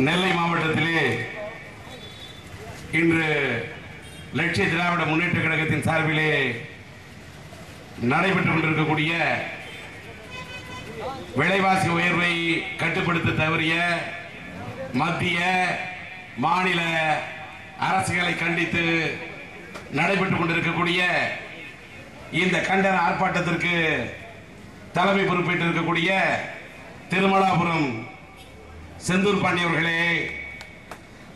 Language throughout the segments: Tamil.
நெல்லை மாவட்டத்திலே இன்று லட்சிய திராவிட முன்னேற்ற கழகத்தின் சார்பிலே நடைபெற்றுக் கொண்டிருக்கக்கூடிய விலைவாசி உயர்வை கட்டுப்படுத்த தவறிய மத்திய மாநில அரசுகளை கண்டித்து நடைபெற்றுக் கொண்டிருக்கக்கூடிய இந்த கண்டன ஆர்ப்பாட்டத்திற்கு தலைமை பொறுப்பேற்றிருக்கக்கூடிய திருமலாபுரம் செந்தூர் பாண்டி அவர்களே,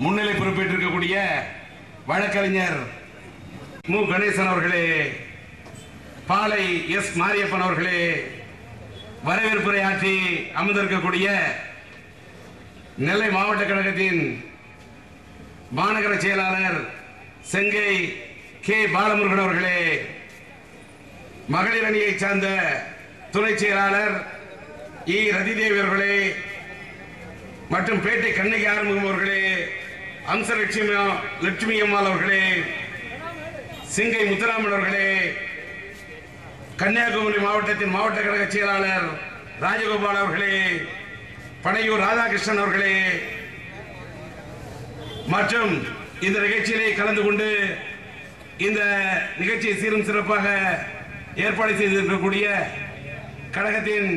முன்னிலை பொறுப்பேற்றிருக்கக்கூடிய வழக்கறிஞர் மு கணேசன் அவர்களே, பாலை எஸ் மாரியப்பன் அவர்களே, வரவேற்புரை ஆற்றி அமர்ந்திருக்கக்கூடிய நெல்லை மாவட்ட கழகத்தின் மாநகர செயலாளர் செங்கை கே பாலமுருகன் அவர்களே, மகளிர் அணியை சார்ந்த துணை செயலாளர் இ ரதிதேவி அவர்களே மற்றும் பேட்டை கண்ணகி ஆறுமுகம் அவர்களே, அம்ச லட்சுமி அம்மாள் அவர்களே, சிங்கை முத்துராமன் அவர்களே, கன்னியாகுமரி மாவட்டத்தின் மாவட்ட கழக செயலாளர் ராஜகோபால் அவர்களே, பனையூர் ராதாகிருஷ்ணன் அவர்களே மற்றும் இந்த நிகழ்ச்சியிலே கலந்து கொண்டு இந்த நிகழ்ச்சியை சீரும் சிறப்பாக ஏற்பாடு செய்திருக்கக்கூடிய கழகத்தின்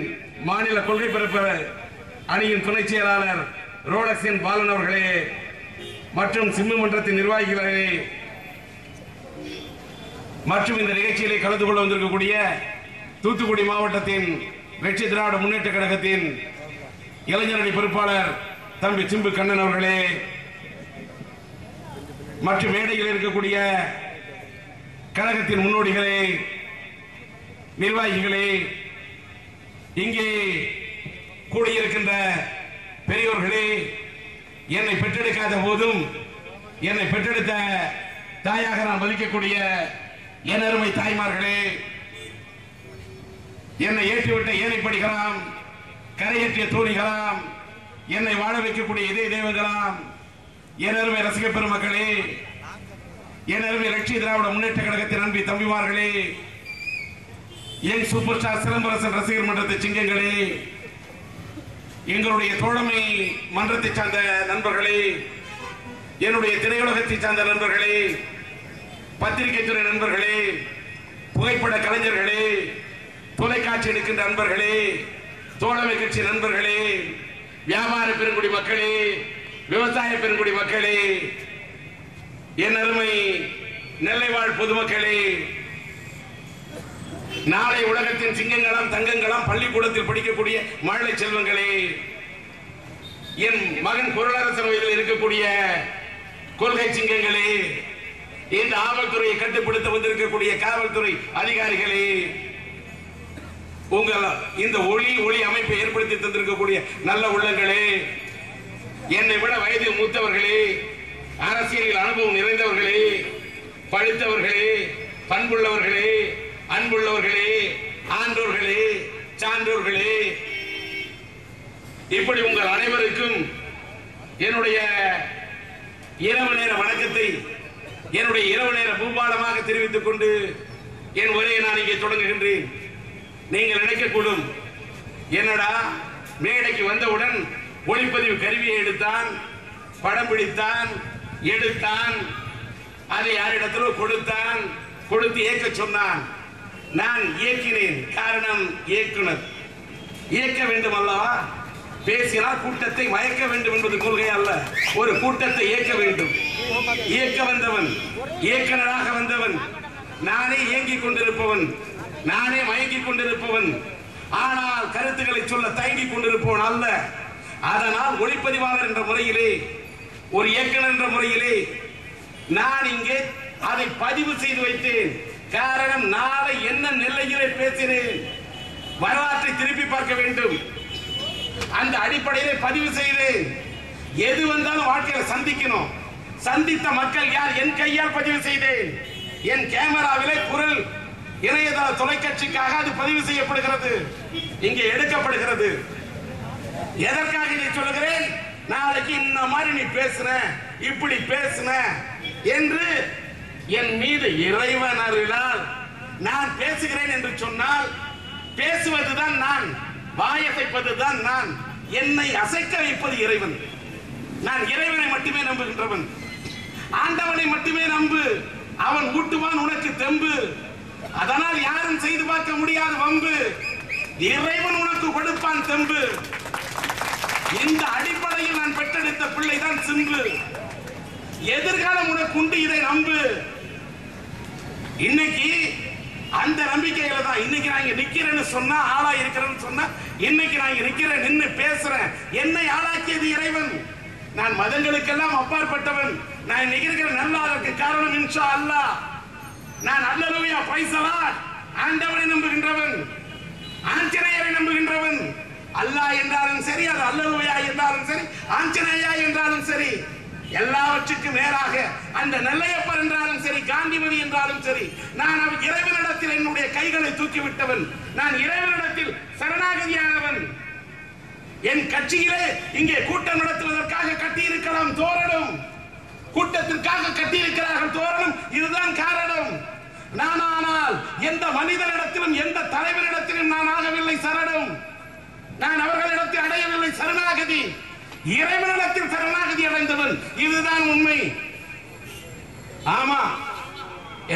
மாநில கொள்கை பரப்பு அணியின் துணை செயலாளர் ரோலக்ஸின் பாலன் அவர்களே மற்றும் சிம்மு மன்றத்தின் நிர்வாகிகளே மற்றும் இந்த நிகழ்ச்சியிலே கலந்து கொள்ள வந்திருக்கக்கூடிய தூத்துக்குடி மாவட்டத்தின் லட்சிய திராவிட முன்னேற்ற கழகத்தின் இளைஞரணி பொறுப்பாளர் தம்பி சிம்பு கண்ணன் அவர்களே மற்றும் மேடையில் இருக்கக்கூடிய கழகத்தின் முன்னோடிகளே, நிர்வாகிகளே, இங்கே கூடியிருக்கின்ற பெரியோர்களே, என்னை பெற்றெடுக்காத போதும் என்னை பெற்றெடுத்த தாயாக நான் மதிக்கக்கூடிய என் அருமை தாய்மார்களே, என்னை ஏற்றிவிட்ட ஏனைப்படிகளாம், கரையேற்றிய தோழிகளாம், என்னை வாழ வைக்கக்கூடிய இதய தெய்வங்களாம், என் அருமை ரசிக பெருமக்களே, என் அருமை லட்சிய திராவிட முன்னேற்ற கழகத்தின் அன்பி தம்பிமார்களே, என் சூப்பர் ஸ்டார் சிலம்பரசன் ரசிகர் மன்றத்தை சிங்கங்களே, எங்களுடைய தோழமை மன்றத்தை சார்ந்த நண்பர்களே, என்னுடைய திரையுலகத்தை சார்ந்த நண்பர்களே, பத்திரிகை துறை நண்பர்களே, புகைப்பட கலைஞர்களே, தொலைக்காட்சி எடுக்கின்ற நண்பர்களே, தோழமை கட்சி நண்பர்களே, வியாபார பெருங்குடி மக்களே, விவசாய பெருங்குடி மக்களே, என் அருமை நெல்லை வாழ் பொதுமக்களே, நாளை உலகத்தின் சிங்கங்களும் தங்கங்களும் பள்ளிக்கூடத்தில் படிக்கக்கூடிய மழலை செல்வங்களே, என் மகன் பொருளாதார வயதில் இருக்கக்கூடிய கொள்கை சிங்கங்களே, இந்த காவல்துறையை கட்டுப்படுத்த வந்திருக்கக்கூடிய காவல்துறை அதிகாரிகளே, உங்கள் இந்த ஒளி அமைப்பை ஏற்படுத்தி தந்திருக்கக்கூடிய நல்ல உள்ளங்களே, என்னை விட வயதில் மூத்தவர்களே, அரசியலில் அனுபவம் நிறைந்தவர்களே, படித்தவர்களே, பண்புள்ளவர்களே, அன்புள்ளவர்களே, ஆன்றோர்களே, சான்றோர்களே, இப்படி உங்கள் அனைவருக்கும் என்னுடைய இரவு நேர வணக்கத்தை என்னுடைய இரவு நேர பூபாலமாக தெரிவித்துக் கொண்டு என் உரையை நான் இங்கே தொடங்குகின்றேன். நீங்கள் நினைக்கக்கூடும், என்னடா மேடைக்கு வந்தவுடன் ஒளிப்பதிவு கருவியை எடுத்தான், படம் பிடித்தான், எடுத்தான், அதை யாரிடத்திலோ கொடுத்தான், கொடுத்து இயக்க சொன்னான், நான் இயக்கினேன். காரணம் இயக்குனர் இயக்க வேண்டும் அல்லவா? பேசினால் கூட்டத்தை மயக்க வேண்டும் என்பது கொள்கை அல்ல, ஒரு கூட்டத்தை இயக்க வேண்டும். இயக்க வந்தவன், இயக்குனராக வந்தவன், நானே இயங்கிக் கொண்டிருப்பவன், நானே மயங்கிக் கொண்டிருப்பவன், ஆனால் கருத்துக்களை சொல்ல தயங்கிக் கொண்டிருப்பவன் அல்ல. அதனால் ஒளிப்பதிவாளர் என்ற முறையிலே, ஒரு இயக்குனர் என்ற முறையிலே நான் இங்கே அதை பதிவு செய்து வைத்தேன். காரணம், நாளை என்ன நெல்லையிலே பேசினேன், வரலாற்றை திருப்பி பார்க்க வேண்டும். அந்த அடிப்படையிலே பதிவு செய்தேன். எது வந்தாலும் வாழ்க்கையில் சந்திக்கணும். சந்தித்த மக்கள் யார்? என் கையால் பதிவு செய்தேன். என் கேமராவிலே குரல் இணையதள தொலைக்காட்சிக்காக அது பதிவு செய்யப்படுகிறது, இங்கே எடுக்கப்படுகிறது. எதற்காக நீ சொல்லுகிறேன்? நாளைக்கு இந்த மாதிரி நீ பேசுன, இப்படி பேசுன என்று என் மீது இறைவன் அருளால் நான் பேசுகிறேன் என்று சொன்னால், பேசுவதுதான் நான், வாயசைப்பதுதான் நான், என்னை அசைக்க வைப்பது இறைவன். நான் இறைவனை மட்டுமே நம்புகின்றவன். ஆண்டவனை மட்டுமே நம்பு, அவன் ஊட்டுவான் உனக்கு தெம்பு. அதனால் யாரும் செய்து பார்க்க முடியாத வம்பு, இறைவன் உனக்கு கொடுப்பான் தெம்பு. இந்த அடிப்படையில் நான் பெற்றெடுத்த பிள்ளைதான் சிம்பு. எதிர்காலம் உனக்கு உண்டு, இதை நம்பு. இன்னைக்கு அந்த நம்பிக்கையில தான் இன்னைக்கு நான் இங்க நிக்கிறேன்னு சொன்னா, ஆளா இருக்கிறேன்னு சொன்னா, இன்னைக்கு நான் இங்க நிக்கிறேன், நின்னு பேசுறேன். என்னை ஆளாக்கியது இறைவன். நான் மதங்களுக்கெல்லாம் அப்பாற்பட்டவன். நான் இன்னைக்கு இருக்கிற நல்லாதற்கு காரணம் இன்ஷா அல்லாஹ். நான் அல்லேலூயா பிரைஸ் ஆண்டவனை நம்புகின்றவன், ஆஞ்சநேயரை நம்புகின்றவன். அல்லாஹ் என்றாலும் சரி, அது அல்லேலூயா என்றாலும் சரி, ஆஞ்சநேயா என்றாலும் சரி, எல்லாவற்றுக்கும் நேராக அந்த நெல்லையப்பர் என்றாலும் சரி, காந்திமதி என்றாலும் சரி, நான் இறைவனிடத்தில் என்னுடைய கைகளை தூக்கிவிட்டவன். நான் இறைவனிடத்தில் சரணாகதியானவன். என் கட்சியிலே இங்கே கூட்டம் நடத்துவதற்காக கட்டியிருக்கலாம் தோரணம், கூட்டத்திற்காக கட்டியிருக்கிறார்கள் தோரணம். இதுதான் காரணம். நான் ஆனால் எந்த மனிதனிடத்திலும் எந்த தலைவரிடத்திலும் நான் ஆகவில்லை சரணம். நான் அவர்களிடத்தில் அடையவில்லை சரணாகதி, இறைவனிடத்தில் சரணாகதி அடைந்தவன். இதுதான் உண்மை. ஆமா,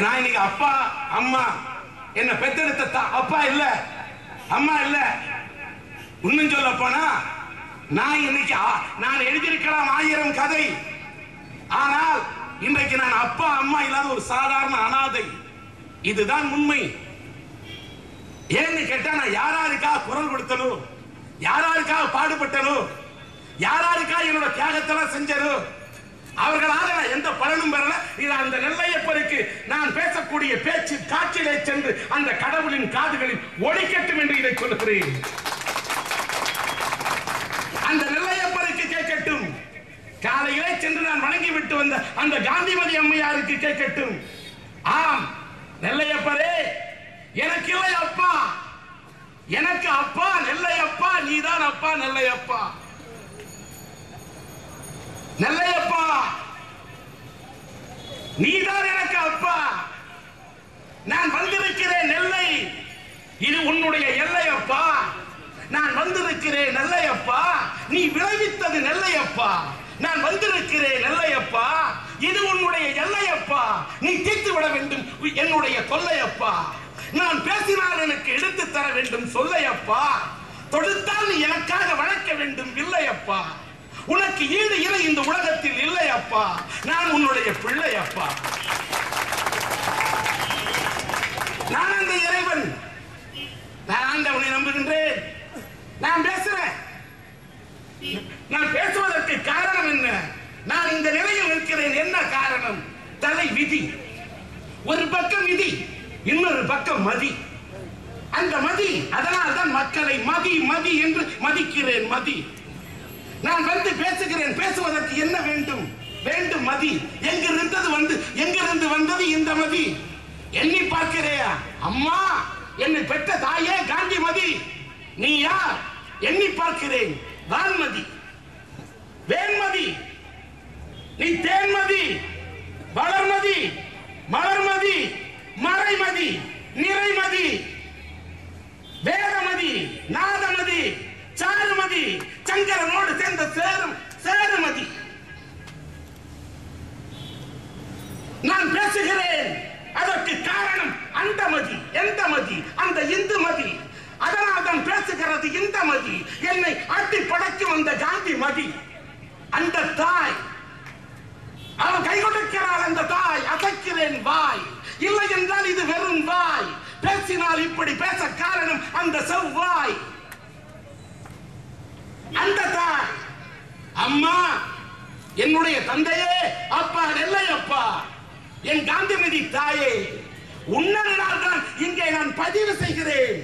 நான் இன்னைக்கு அப்பா அம்மா என்ன பெத்தெடுத்த அப்பா இல்ல, அம்மா இல்ல. இன்னும் சொல்ல போனா நான் இன்னைக்கு நான் எழுதியிருக்கலாம் 1000 கதை. ஆனால் இன்றைக்கு நான் அப்பா அம்மா இல்லாத ஒரு சாதாரண அனாதை. இதுதான் உண்மை. ஏன்னு கேட்டா, நான் யாராருக்காக குரல் கொடுத்தனோ, யாராருக்காக பாடுபட்டனோ, யாராருக்காக என்னோட தியாகத்தெல்லாம் செஞ்சனோ, அவர்களாக நான் எந்த பலனும் பெறல. இது அந்த நெல்லையப்பருக்கு நான் பேசக்கூடிய பேச்சு காட்சியிலே சென்று அந்த கடவுளின் காதுகளில் ஒலிக்கட்டும் என்று இதை சொல்லுகிறேன். அந்த நெல்லையப்பருக்கு கேட்கட்டும். காலையிலே சென்று நான் வணங்கி விட்டு வந்த அந்த காந்திமதி அம்மையாருக்கு கேட்கட்டும். ஆம் நெல்லையப்பரே, எனக்கு இல்லை அப்பா, எனக்கு அப்பா நெல்லையப்பா, நீதான் அப்பா நெல்லையப்பா. நெல்லையப்பா, நீதான் எனக்கு அப்பா. நான் வந்திருக்கிறேன் நெல்லை, இது உன்னுடைய எல்லையப்பா. நான் வந்திருக்கிறேன் நெல்லையப்பா, நீ விளைவித்தது நெல்லையப்பா. நான் வந்திருக்கிறேன் நெல்லையப்பா, இது உன்னுடைய எல்லையப்பா. நீ தீர்த்து விட வேண்டும் என்னுடைய தொல்லையப்பா. நான் பேசினால் எனக்கு எடுத்து தர வேண்டும் சொல்லையப்பா. தொடுத்தால் நீ எனக்காக வளர்க்க வேண்டும் இல்லையப்பா. உனக்கு ஈடு இணை இந்த உலகத்தில் இல்லையப்பா. நான் உன்னுடைய பிள்ளையப்பா. நான் அந்த இறைவன், நான் ஆண்டவனை நம்புகின்றேன். நான் பேசுறேன். நான் பேசுவதற்கு காரணம் என்ன? நான் இந்த நிலையில் இருக்கிறேன். என்ன காரணம்? தலை விதி. ஒரு பக்கம் விதி, இன்னொரு பக்கம் மதி. அந்த மதி, அதனால் தான் மக்களை மதி மதி என்று மதிக்கிறேன். மதி. நான் வந்து பேசுகிறேன். பேசுவதற்கு என்ன வேண்டும்? வேண்டும் மதி. எங்கிருந்து வந்தது இந்த மதி? எண்ணி பார்க்கிறையா? அம்மா, என்னை பெற்ற தாயே காந்திமதி, நீ யார்? எண்ணி பார்க்கிறேன். வான்மதி, வேன்மதி, நீ தேன்மதி, வளர்மதி, மலர்மதி, மறைமதி, நிறைமதி, வேதமதி, நாதமதி, சாருமதி, சங்கரனோடு சேர்ந்த சேருமதி. நான் பேசுகிறேன். அதற்கு காரணம் அந்த மதி. எந்த மதி? அந்த இந்து மதி. அதனால் தான் பேசுகிறது இந்த மதி. என்னை அட்டி படைக்கும் அந்த காந்தி மதி. அந்த தாய், அவன் கை கொடுக்கிறாள். அந்த தாய், அசைக்கிறேன் வாய். இல்லை என்றால் இது வெறும் வாய். பேசினால் இப்படி பேச காரணம் அந்த செவ்வாய். அந்த தாய், அம்மா, என்னுடைய தந்தையே, அப்பா நெல்லையப்பா, என் காந்திமதி தாயே, உன்னால் தான் இங்கே நான் பதிவு செய்கிறேன்.